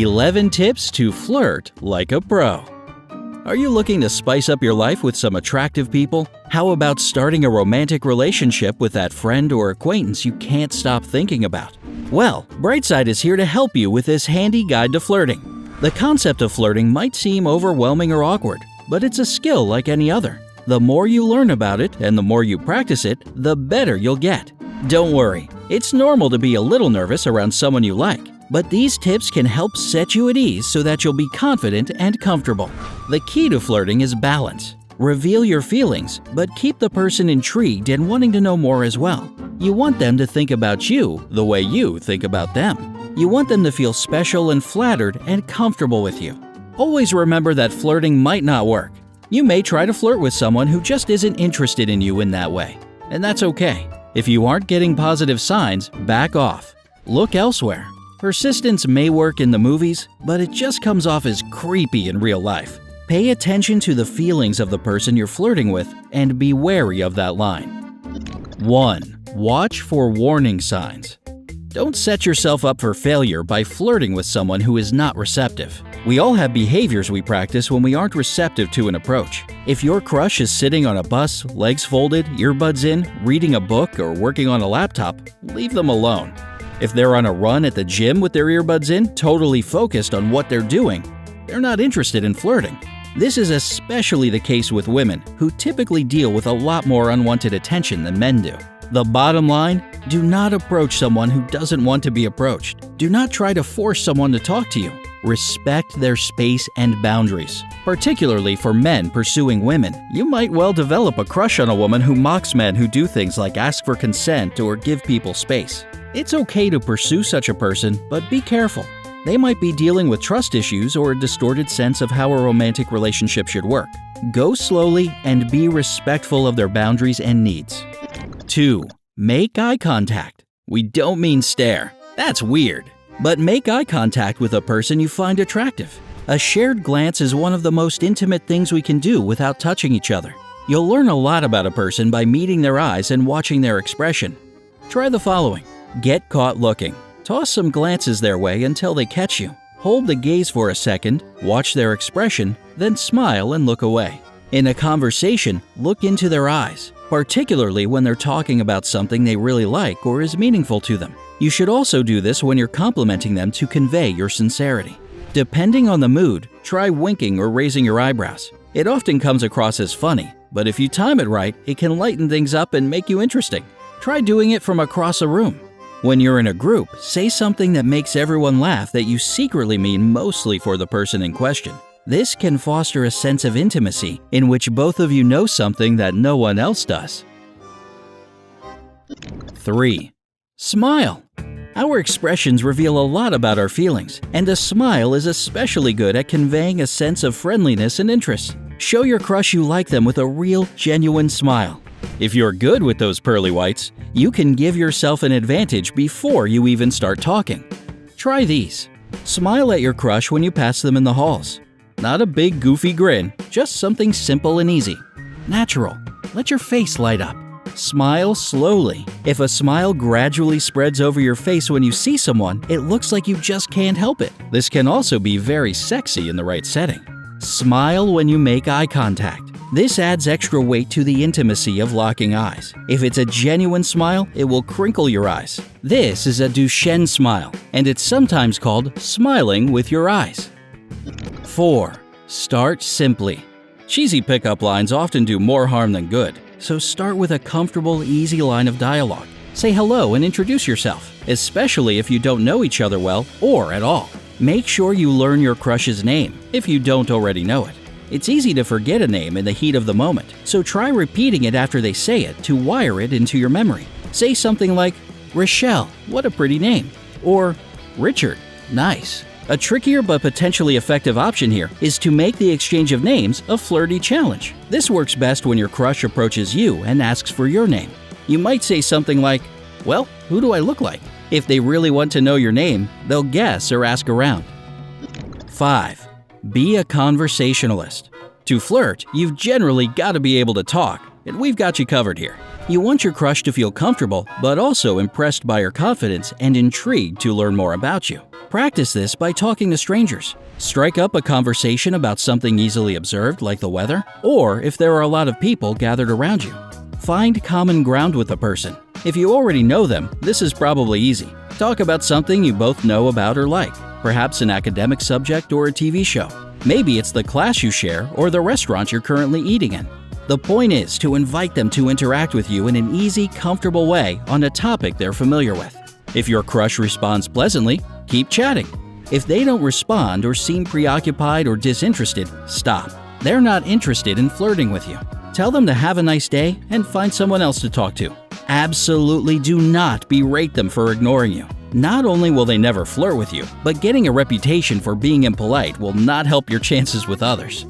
11 Tips to Flirt Like a Pro. Are you looking to spice up your life with some attractive people? How about starting a romantic relationship with that friend or acquaintance you can't stop thinking about? Well, Brightside is here to help you with this handy guide to flirting. The concept of flirting might seem overwhelming or awkward, but it's a skill like any other. The more you learn about it and the more you practice it, the better you'll get. Don't worry, it's normal to be a little nervous around someone you like. But these tips can help set you at ease so that you'll be confident and comfortable. The key to flirting is balance. Reveal your feelings, but keep the person intrigued and wanting to know more as well. You want them to think about you the way you think about them. You want them to feel special and flattered and comfortable with you. Always remember that flirting might not work. You may try to flirt with someone who just isn't interested in you in that way. And that's okay. If you aren't getting positive signs, back off. Look elsewhere. Persistence may work in the movies, but it just comes off as creepy in real life. Pay attention to the feelings of the person you're flirting with and be wary of that line. 1. Watch for warning signs. Don't set yourself up for failure by flirting with someone who is not receptive. We all have behaviors we practice when we aren't receptive to an approach. If your crush is sitting on a bus, legs folded, earbuds in, reading a book, or working on a laptop, leave them alone. If they're on a run at the gym with their earbuds in, totally focused on what they're doing, they're not interested in flirting. This is especially the case with women, who typically deal with a lot more unwanted attention than men do. The bottom line, do not approach someone who doesn't want to be approached. Do not try to force someone to talk to you. Respect their space and boundaries. Particularly for men pursuing women, you might well develop a crush on a woman who mocks men who do things like ask for consent or give people space. It's okay to pursue such a person, but be careful. They might be dealing with trust issues or a distorted sense of how a romantic relationship should work. Go slowly and be respectful of their boundaries and needs. 2. Make eye contact. We don't mean stare. That's weird. But make eye contact with a person you find attractive. A shared glance is one of the most intimate things we can do without touching each other. You'll learn a lot about a person by meeting their eyes and watching their expression. Try the following. Get caught looking. Toss some glances their way until they catch you. Hold the gaze for a second, watch their expression, then smile and look away. In a conversation, look into their eyes, particularly when they're talking about something they really like or is meaningful to them. You should also do this when you're complimenting them to convey your sincerity. Depending on the mood, try winking or raising your eyebrows. It often comes across as funny, but if you time it right, it can lighten things up and make you interesting. Try doing it from across a room. When you're in a group, say something that makes everyone laugh that you secretly mean mostly for the person in question. This can foster a sense of intimacy in which both of you know something that no one else does. 3. Smile. Our expressions reveal a lot about our feelings, and a smile is especially good at conveying a sense of friendliness and interest. Show your crush you like them with a real, genuine smile. If you're good with those pearly whites, you can give yourself an advantage before you even start talking. Try these. Smile at your crush when you pass them in the halls. Not a big goofy grin, just something simple and easy. Natural. Let your face light up. Smile slowly. If a smile gradually spreads over your face when you see someone, it looks like you just can't help it. This can also be very sexy in the right setting. Smile when you make eye contact. This adds extra weight to the intimacy of locking eyes. If it's a genuine smile, it will crinkle your eyes. This is a Duchenne smile, and it's sometimes called smiling with your eyes. 4. Start simply. Cheesy pickup lines often do more harm than good, so start with a comfortable, easy line of dialogue. Say hello and introduce yourself, especially if you don't know each other well or at all. Make sure you learn your crush's name if you don't already know it. It's easy to forget a name in the heat of the moment, so try repeating it after they say it to wire it into your memory. Say something like, Rochelle, what a pretty name, or Richard, nice. A trickier but potentially effective option here is to make the exchange of names a flirty challenge. This works best when your crush approaches you and asks for your name. You might say something like, well, who do I look like? If they really want to know your name, they'll guess or ask around. 5. Be a conversationalist. To flirt, you've generally got to be able to talk, and we've got you covered here. You want your crush to feel comfortable, but also impressed by your confidence and intrigued to learn more about you. Practice this by talking to strangers. Strike up a conversation about something easily observed, like the weather, or if there are a lot of people gathered around you. Find common ground with the person. If you already know them, this is probably easy. Talk about something you both know about or like, perhaps an academic subject or a TV show. Maybe it's the class you share or the restaurant you're currently eating in. The point is to invite them to interact with you in an easy, comfortable way on a topic they're familiar with. If your crush responds pleasantly, keep chatting. If they don't respond or seem preoccupied or disinterested, stop. They're not interested in flirting with you. Tell them to have a nice day and find someone else to talk to. Absolutely do not berate them for ignoring you. Not only will they never flirt with you, but getting a reputation for being impolite will not help your chances with others.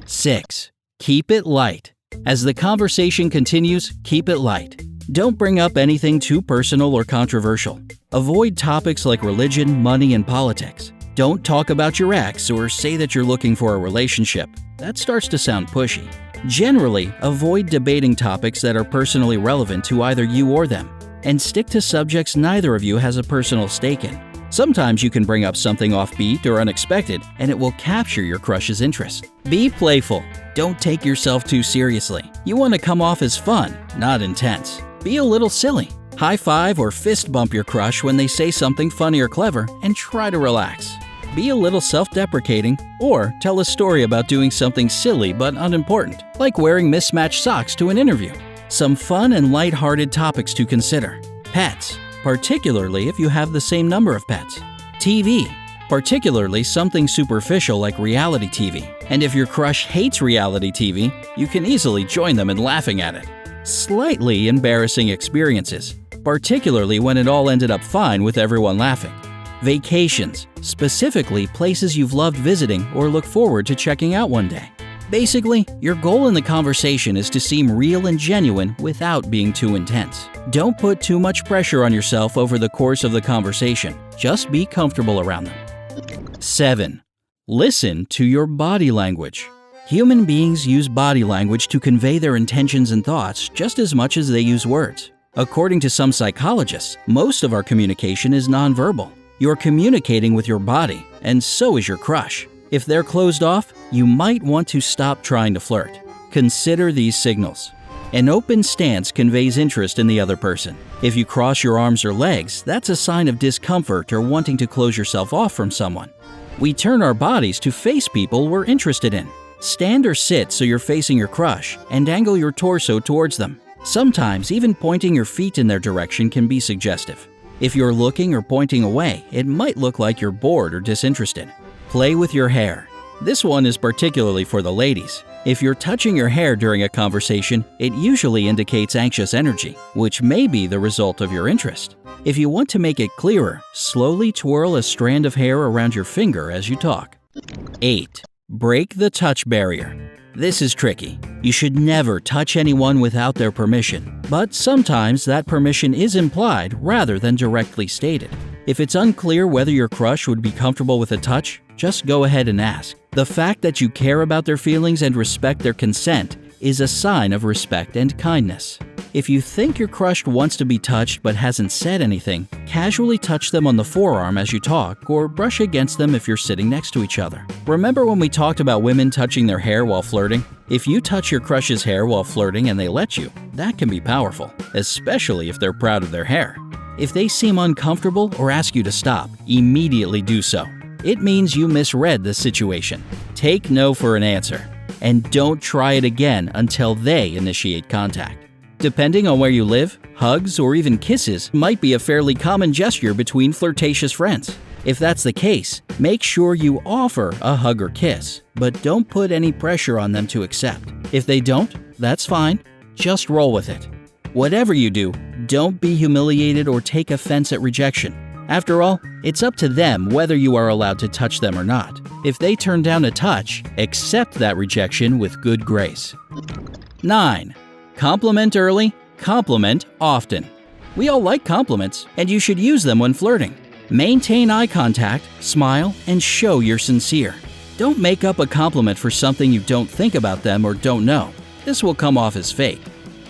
6. Keep it light. As the conversation continues, keep it light. Don't bring up anything too personal or controversial. Avoid topics like religion, money, and politics. Don't talk about your ex or say that you're looking for a relationship. That starts to sound pushy. Generally, avoid debating topics that are personally relevant to either you or them, and stick to subjects neither of you has a personal stake in. Sometimes you can bring up something offbeat or unexpected, and it will capture your crush's interest. Be playful. Don't take yourself too seriously. You want to come off as fun, not intense. Be a little silly. High five or fist bump your crush when they say something funny or clever, and try to relax. Be a little self-deprecating, or tell a story about doing something silly but unimportant, like wearing mismatched socks to an interview. Some fun and light-hearted topics to consider. Pets, particularly if you have the same number of pets. TV, particularly something superficial like reality TV. And if your crush hates reality TV, you can easily join them in laughing at it. Slightly embarrassing experiences, particularly when it all ended up fine with everyone laughing. Vacations, specifically places you've loved visiting or look forward to checking out one day. Basically, your goal in the conversation is to seem real and genuine without being too intense. Don't put too much pressure on yourself over the course of the conversation. Just be comfortable around them. 7. Listen to your body language. Human beings use body language to convey their intentions and thoughts just as much as they use words. According to some psychologists, most of our communication is nonverbal. You're communicating with your body, and so is your crush. If they're closed off, you might want to stop trying to flirt. Consider these signals. An open stance conveys interest in the other person. If you cross your arms or legs, that's a sign of discomfort or wanting to close yourself off from someone. We turn our bodies to face people we're interested in. Stand or sit so you're facing your crush, and angle your torso towards them. Sometimes even pointing your feet in their direction can be suggestive. If you're looking or pointing away, it might look like you're bored or disinterested. Play with your hair. This one is particularly for the ladies. If you're touching your hair during a conversation, it usually indicates anxious energy, which may be the result of your interest. If you want to make it clearer, slowly twirl a strand of hair around your finger as you talk. 8. Break the touch barrier. This is tricky. You should never touch anyone without their permission, but sometimes that permission is implied rather than directly stated. If it's unclear whether your crush would be comfortable with a touch, just go ahead and ask. The fact that you care about their feelings and respect their consent is a sign of respect and kindness. If you think your crush wants to be touched but hasn't said anything, casually touch them on the forearm as you talk or brush against them if you're sitting next to each other. Remember when we talked about women touching their hair while flirting? If you touch your crush's hair while flirting and they let you, that can be powerful, especially if they're proud of their hair. If they seem uncomfortable or ask you to stop, immediately do so. It means you misread the situation. Take no for an answer, and don't try it again until they initiate contact. Depending on where you live, hugs or even kisses might be a fairly common gesture between flirtatious friends. If that's the case, make sure you offer a hug or kiss, but don't put any pressure on them to accept. If they don't, that's fine. Just roll with it. Whatever you do, don't be humiliated or take offense at rejection. After all, it's up to them whether you are allowed to touch them or not. If they turn down a touch, accept that rejection with good grace. 9. Compliment early, compliment often. We all like compliments, and you should use them when flirting. Maintain eye contact, smile, and show you're sincere. Don't make up a compliment for something you don't think about them or don't know. This will come off as fake.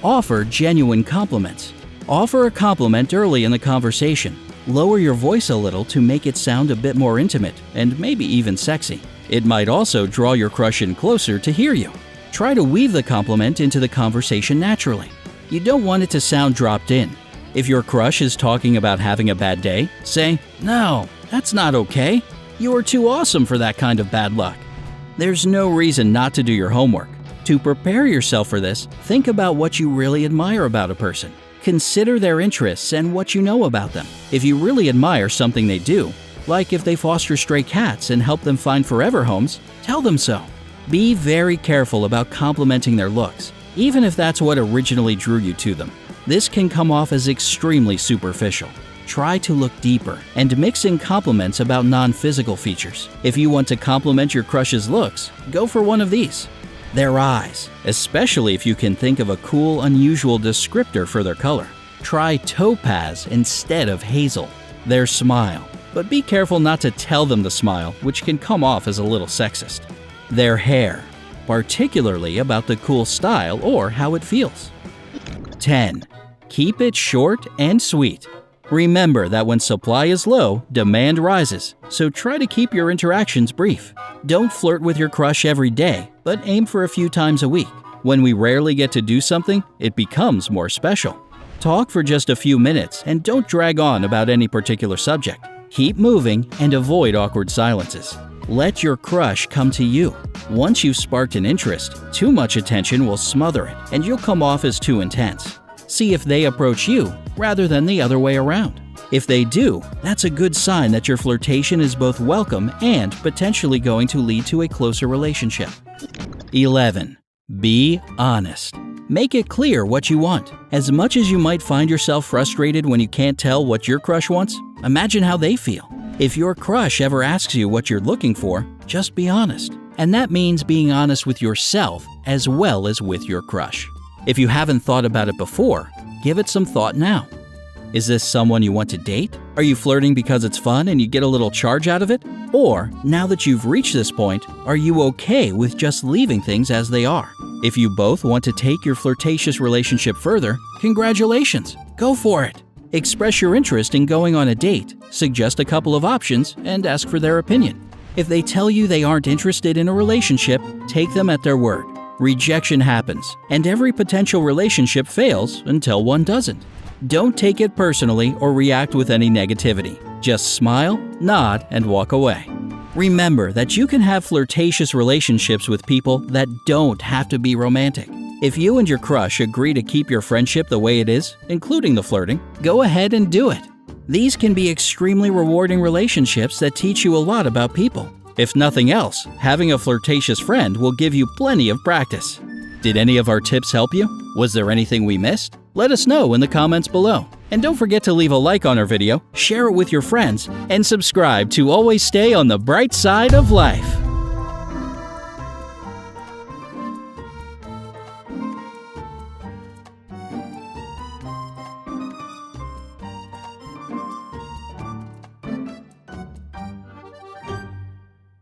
Offer genuine compliments. Offer a compliment early in the conversation. Lower your voice a little to make it sound a bit more intimate and maybe even sexy. It might also draw your crush in closer to hear you. Try to weave the compliment into the conversation naturally. You don't want it to sound dropped in. If your crush is talking about having a bad day, say, "No, that's not okay. You are too awesome for that kind of bad luck." There's no reason not to do your homework. To prepare yourself for this, think about what you really admire about a person. Consider their interests and what you know about them. If you really admire something they do, like if they foster stray cats and help them find forever homes, tell them so. Be very careful about complimenting their looks, even if that's what originally drew you to them. This can come off as extremely superficial. Try to look deeper and mix in compliments about non-physical features. If you want to compliment your crush's looks, go for one of these. Their eyes, especially if you can think of a cool, unusual descriptor for their color. Try topaz instead of hazel. Their smile, but be careful not to tell them to smile, which can come off as a little sexist. Their hair, particularly about the cool style or how it feels. 10. Keep it short and sweet. Remember that when supply is low, demand rises, so try to keep your interactions brief. Don't flirt with your crush every day, but aim for a few times a week. When we rarely get to do something, it becomes more special. Talk for just a few minutes and don't drag on about any particular subject. Keep moving and avoid awkward silences. Let your crush come to you. Once you've sparked an interest, too much attention will smother it and you'll come off as too intense. See if they approach you rather than the other way around. If they do, that's a good sign that your flirtation is both welcome and potentially going to lead to a closer relationship. 11. Be honest. Make it clear what you want. As much as you might find yourself frustrated when you can't tell what your crush wants, imagine how they feel. If your crush ever asks you what you're looking for, just be honest. And that means being honest with yourself as well as with your crush. If you haven't thought about it before, give it some thought now. Is this someone you want to date? Are you flirting because it's fun and you get a little charge out of it? Or, now that you've reached this point, are you okay with just leaving things as they are? If you both want to take your flirtatious relationship further, congratulations, go for it. Express your interest in going on a date, suggest a couple of options, and ask for their opinion. If they tell you they aren't interested in a relationship, take them at their word. Rejection happens, and every potential relationship fails until one doesn't. Don't take it personally or react with any negativity. Just smile, nod, and walk away. Remember that you can have flirtatious relationships with people that don't have to be romantic. If you and your crush agree to keep your friendship the way it is, including the flirting, go ahead and do it. These can be extremely rewarding relationships that teach you a lot about people. If nothing else, having a flirtatious friend will give you plenty of practice. Did any of our tips help you? Was there anything we missed? Let us know in the comments below. And don't forget to leave a like on our video, share it with your friends, and subscribe to always stay on the bright side of life.